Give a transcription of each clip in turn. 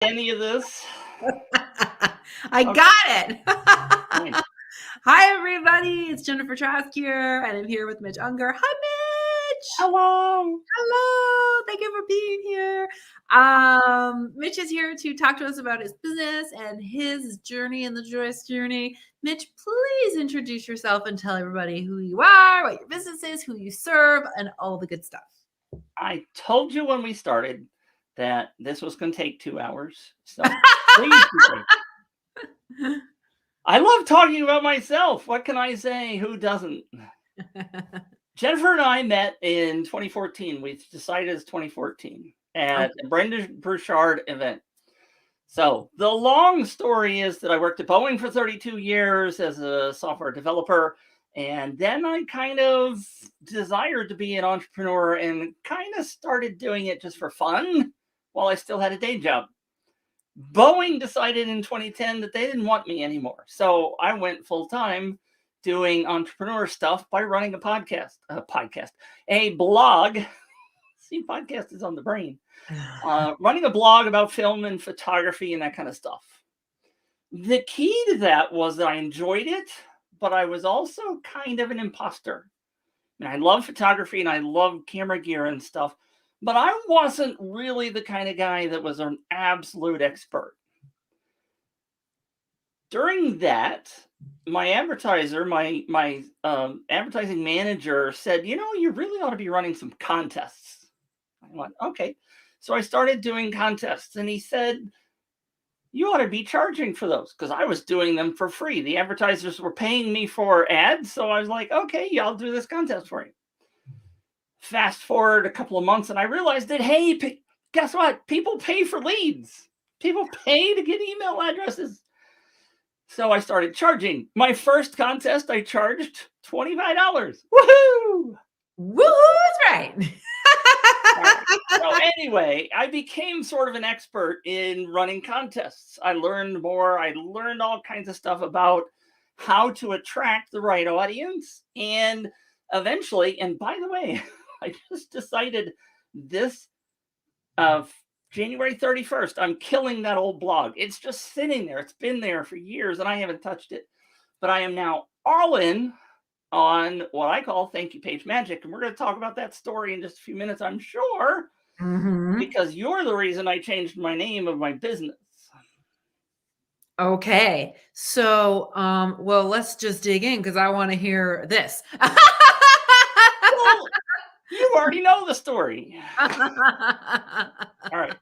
Any of this? I Okay. got it. Fine. Hi, everybody. It's Jennifer Trask here, and I'm here with Mitch Aunger. Hi, Mitch. Hello. Hello. Thank you for being here. Mitch is here to talk to us about his business and his journey in the joyous journey. Mitch, please introduce yourself and tell everybody who you are, what your business is, who you serve, and all the good stuff. I told you when we started that this was going to take 2 hours. So please be patient. I love talking about myself. What can I say? Who doesn't? Jennifer and I met in 2014. We decided it's 2014 at a Brenda Burchard event. So the long story is that I worked at Boeing for 32 years as a software developer. And then I kind of desired to be an entrepreneur and kind of started doing it just for fun while I still had a day job. Boeing decided in 2010 that they didn't want me anymore. So I went full time doing entrepreneur stuff by running a blog. See, podcast is on the brain. Running a blog about film and photography and that kind of stuff. The key to that was that I enjoyed it, but I was also kind of an imposter. I love photography and I love camera gear and stuff, but I wasn't really the kind of guy that was an absolute expert. During that, my advertiser, my advertising manager said, you really ought to be running some contests. I went, okay. So I started doing contests, and he said, you ought to be charging for those, because I was doing them for free. The advertisers were paying me for ads, so I was like, okay, yeah, I'll do this contest for you. Fast forward a couple of months, and I realized that, hey, guess what? People pay for leads. People pay to get email addresses. So I started charging. My first contest, I charged $25. Woohoo! Woohoo, that's right. Right. So anyway, I became sort of an expert in running contests. I learned more. I learned all kinds of stuff about how to attract the right audience. And eventually, and by the way, I just decided this January 31st, I'm killing that old blog. It's just sitting there. It's been there for years and I haven't touched it. But I am now all in on what I call thank you page magic. And we're going to talk about that story in just a few minutes, I'm sure, because you're the reason I changed my name of my business. Okay. So, well, let's just dig in because I want to hear this. Well, you already know the story. All right.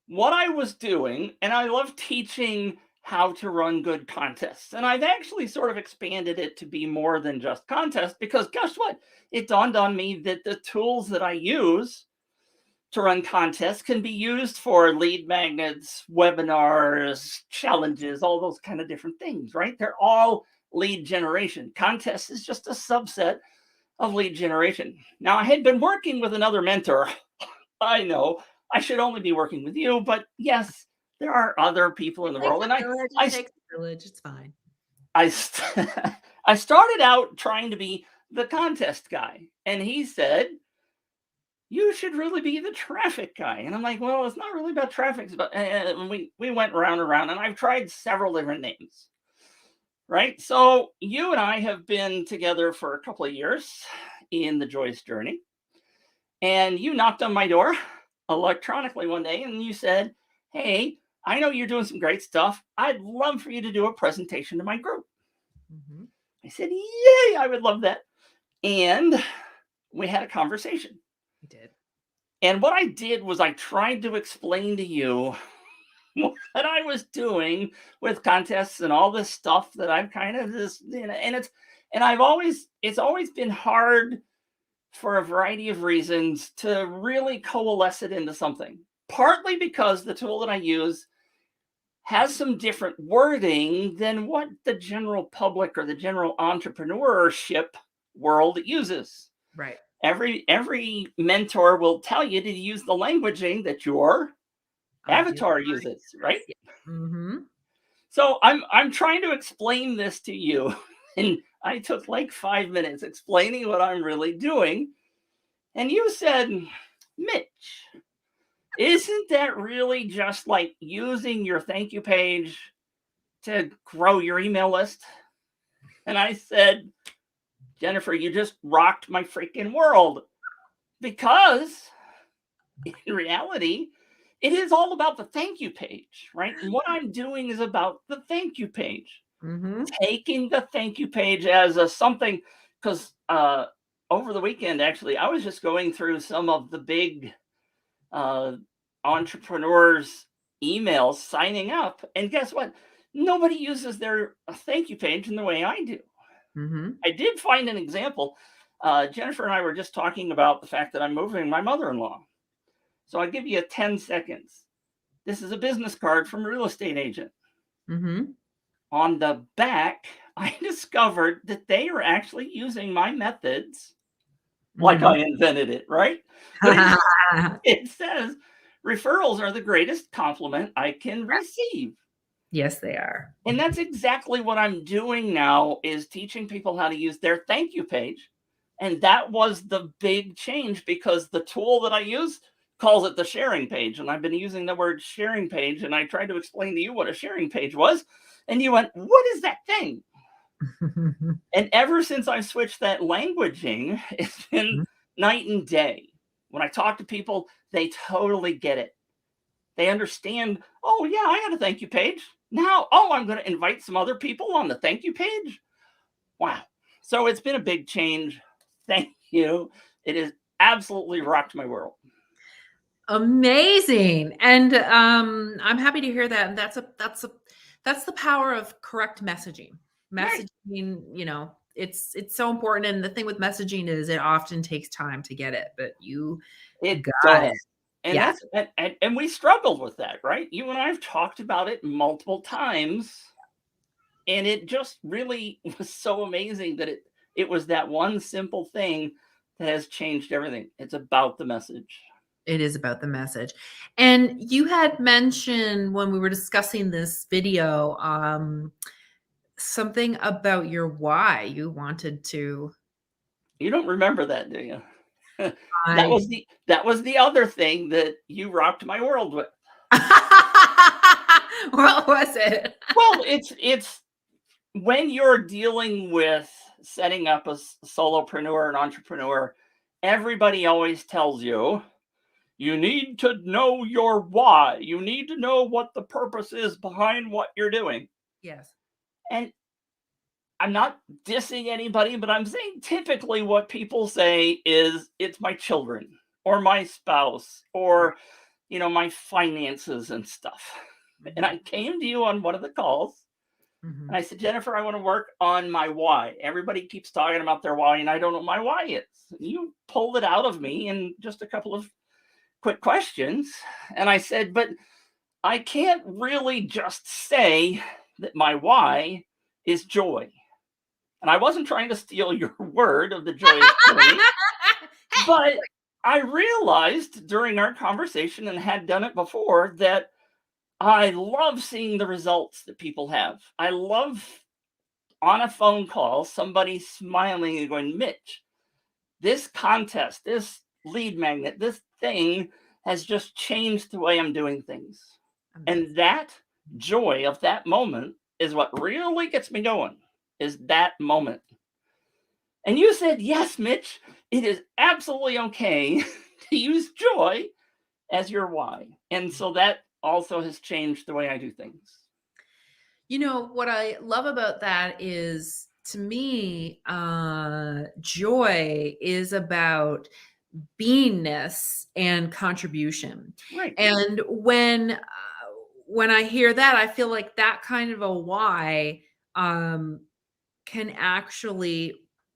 What I was doing, and I love teaching how to run good contests. And I've actually sort of expanded it to be more than just contests, because guess what? It dawned on me that the tools that I use to run contests can be used for lead magnets, webinars, challenges, all those kind of different things, right? They're all lead generation. Contests is just a subset of lead generation. Now, I had been working with another mentor. I know I should only be working with you, but yes, there are other people in the world. And it takes a village. It's fine. I started out trying to be the contest guy, and he said, you should really be the traffic guy. And I'm like, well, it's not really about traffic. It's about, and we went round and round, and I've tried several different names, right? So you and I have been together for a couple of years in the joyous journey, and you knocked on my door electronically one day, and you said, hey, I know you're doing some great stuff. I'd love for you to do a presentation to my group. I said, yay, I would love that. And we had a conversation. We did. And what I did was I tried to explain to you what I was doing with contests and all this stuff that I've kind of it's always been hard for a variety of reasons to really coalesce it into something. Partly because the tool that I use has some different wording than what the general public or the general entrepreneurship world uses. Right. Every mentor will tell you to use the languaging that your avatar uses, right? So I'm trying to explain this to you, and I took like 5 minutes explaining what I'm really doing, and you said, Mitch, Isn't that really just like using your thank you page to grow your email list? And I said, Jennifer, you just rocked my freaking world. Because in reality, it is all about the thank you page, right? And what I'm doing is about the thank you page. Mm-hmm. Taking the thank you page as a something, because over the weekend, actually, I was just going through some of the big entrepreneurs' emails signing up. And guess what? Nobody uses their thank you page in the way I do. Mm-hmm. I did find an example. Jennifer and I were just talking about the fact that I'm moving my mother-in-law. So I'll give you 10 seconds. This is a business card from a real estate agent. Mm-hmm. On the back, I discovered that they are actually using my methods like I invented it, right? But it says referrals are the greatest compliment I can receive. Yes, they are. And that's exactly what I'm doing now, is teaching people how to use their thank you page. And that was the big change, because the tool that I use calls it the sharing page. And I've been using the word sharing page, and I tried to explain to you what a sharing page was. And you went, what is that thing? And ever since I switched that languaging, it's been night and day. When I talk to people, they totally get it. They understand, oh, yeah, I got a thank you page. Now, oh, I'm going to invite some other people on the thank you page. Wow. So it's been a big change. Thank you. It has absolutely rocked my world. Amazing. And I'm happy to hear that. And that's the power of correct messaging. Right. Messaging, you know, it's so important. And the thing with messaging is it often takes time to get it, but you It got it. does. And Yeah. that's and we struggled with that, right? You and I have talked about it multiple times. And it just really was so amazing that it was that one simple thing that has changed everything. It's about the message. It is about the message. And you had mentioned when we were discussing this video, something about your why you wanted to. You don't remember that, do you? I That was the other thing that you rocked my world with. What was it? Well, it's when you're dealing with setting up a solopreneur, an entrepreneur, everybody always tells you, you need to know your why. You need to know what the purpose is behind what you're doing. Yes. And I'm not dissing anybody, but I'm saying typically what people say is it's my children or my spouse or, my finances and stuff. And I came to you on one of the calls and I said, Jennifer, I want to work on my why. Everybody keeps talking about their why, and I don't know what my why is. You pulled it out of me in just a couple of quick questions. And I said, but I can't really just say that my why is joy. And I wasn't trying to steal your word of the joyous journey, but I realized during our conversation, and had done it before, that I love seeing the results that people have. I love on a phone call, somebody smiling and going, Mitch, this contest, this lead magnet, this thing has just changed the way I'm doing things. And that joy of that moment is what really gets me going, is that moment. And you said, yes, Mitch, it is absolutely okay to use joy as your why. And so that also has changed the way I do things. You know, what I love about that is, to me, joy is about beingness and contribution. Right. And when I hear that, I feel like that kind of a why can actually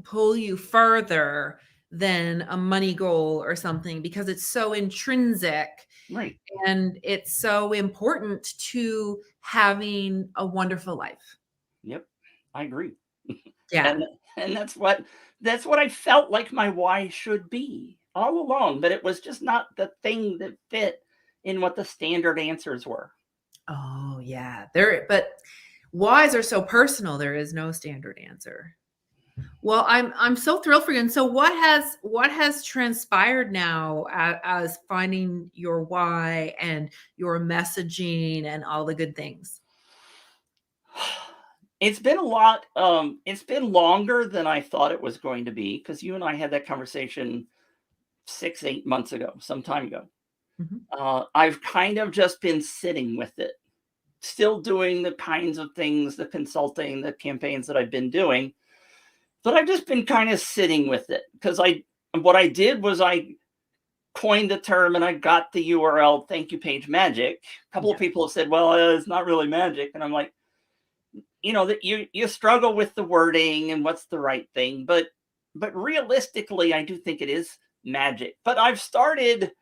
pull you further than a money goal or something, because it's so intrinsic. Right. And it's so important to having a wonderful life. Yep. I agree. Yeah. And that's what I felt like my why should be all along, but it was just not the thing that fit in what the standard answers were. Oh, yeah. But whys are so personal. There is no standard answer. Well, I'm so thrilled for you. And so what has transpired now as finding your why and your messaging and all the good things? It's been a lot. It's been longer than I thought it was going to be because you and I had that conversation 6, 8 months ago, some time ago. Mhm. I've kind of just been sitting with it, still doing the kinds of things, the consulting, the campaigns that I've been doing, but I've just been kind of sitting with it because what I did was I coined the term and I got the URL thank you page magic. A couple of Yeah. people have said, well, it's not really magic. And I'm like, that you struggle with the wording and what's the right thing, but realistically, I do think it is magic. But I've started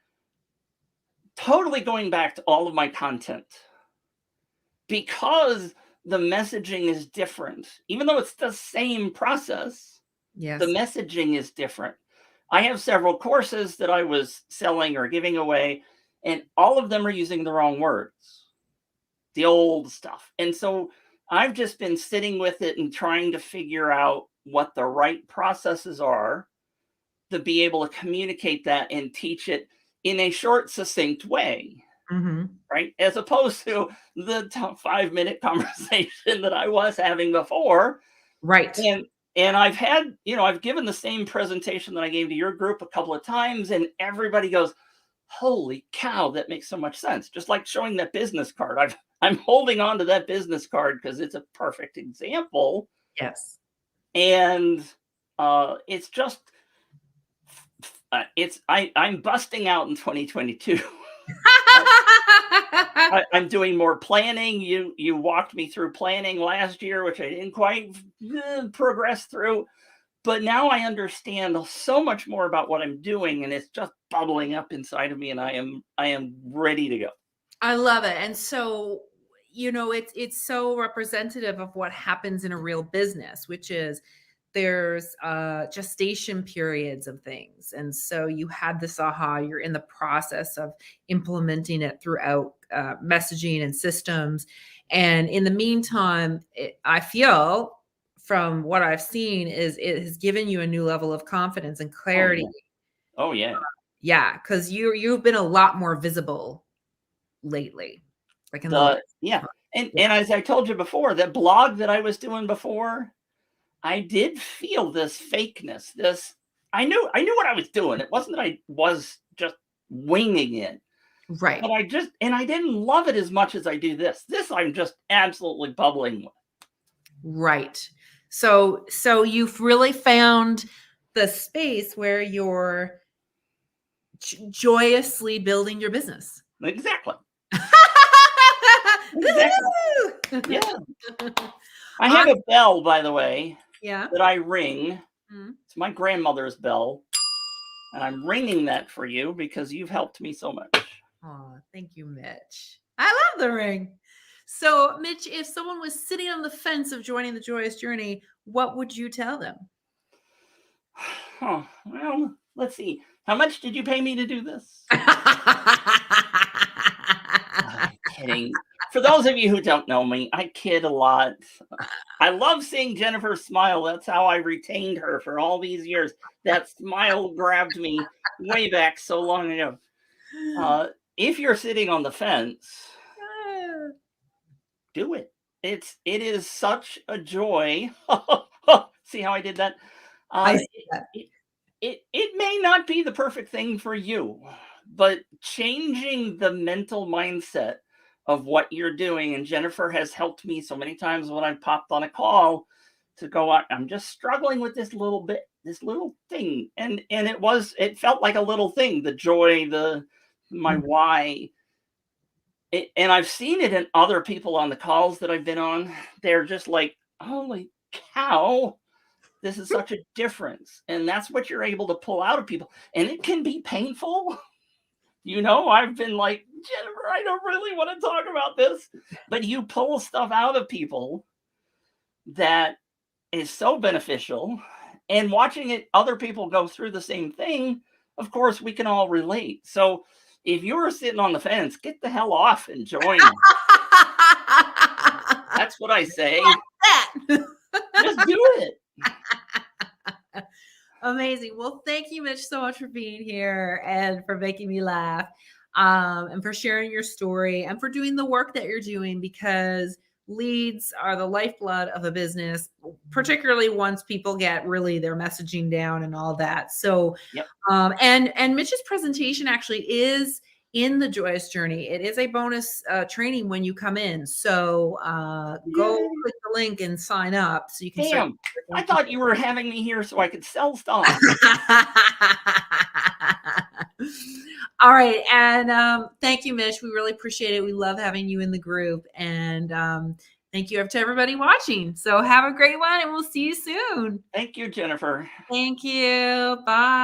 totally going back to all of my content because the messaging is different. Even though it's the same process, the Yes. messaging is different. I have several courses that I was selling or giving away, and all of them are using the wrong words, the old stuff. And so I've just been sitting with it and trying to figure out what the right processes are to be able to communicate that and teach it in a short, succinct way, Mhm. right? As opposed to the 5-minute conversation that I was having before. Right. And I've given the same presentation that I gave to your group a couple of times, and everybody goes, holy cow, that makes so much sense. Just like showing that business card. I'm holding on to that business card because it's a perfect example. Yes. And it's just I'm busting out in 2022. I'm doing more planning. You walked me through planning last year, which I didn't quite progress through. But now I understand so much more about what I'm doing, and it's just bubbling up inside of me, and I am ready to go. I love it. And so, it's so representative of what happens in a real business, which is there's gestation periods of things. And so you had this aha, you're in the process of implementing it throughout messaging and systems. And in the meantime, I feel from what I've seen is it has given you a new level of confidence and Oh clarity. yeah. Oh yeah. Yeah, because you've been a lot more visible lately, like in the last Yeah. month. And as I told you before, that blog that I was doing before, I did feel this fakeness. I knew what I was doing. It wasn't that I was just winging it, Right, but I didn't love it as much as I do this. This I'm just absolutely bubbling with. right. So you've really found the space where you're joyously building your business. Exactly. Exactly. Woo-hoo! Yeah. I have Awes a bell, by the way, Yeah. that I ring. Mhm. It's my grandmother's bell, and I'm ringing that for you because you've helped me so much. Aw, thank you, Mitch. I love the ring. So, Mitch, if someone was sitting on the fence of joining the Joyous Journey, what would you tell them? Oh, well, let's see. How much did you pay me to do this? I'm kidding. For those of you who don't know me, I kid a lot. I love seeing Jennifer smile. That's how I retained her for all these years. That smile grabbed me way back so long ago. Uh, if you're sitting on the fence, do it. It is such a joy. See how I did that? I Uh, see that. it may not be the perfect thing for you, but changing the mental mindset of what you're doing, and Jennifer has helped me so many times when I popped on a call to go out. I'm just struggling with this little bit, this little thing, and it felt like a little thing. The joy, my Mhm. why. And I've seen it in other people on the calls that I've been on. They're just like, holy cow, this is such a difference. And that's what you're able to pull out of people. And it can be painful. I've been like, Jennifer, I don't really want to talk about this. But you pull stuff out of people that is so beneficial. And watching other people go through the same thing, of course, we can all relate. So if you're sitting on the fence, get the hell off and join. That's what I say. That. Just do it. Amazing. Well, thank you, Mitch, so much for being here and for making me laugh, and for sharing your story and for doing the work that you're doing, because leads are the lifeblood of a business, particularly once people get really their messaging down and all that. So, Yep. and Mitch's presentation actually is in the Joyous Journey. It is a bonus training when you come in. So go Yay. click the link and sign up so you can start. Damn. I thought you were having me here so I could sell stuff. All right. And thank you, Mitch. We really appreciate it. We love having you in the group. And thank you to everybody watching. So have a great one, and we'll see you soon. Thank you, Jennifer. Thank you. Bye.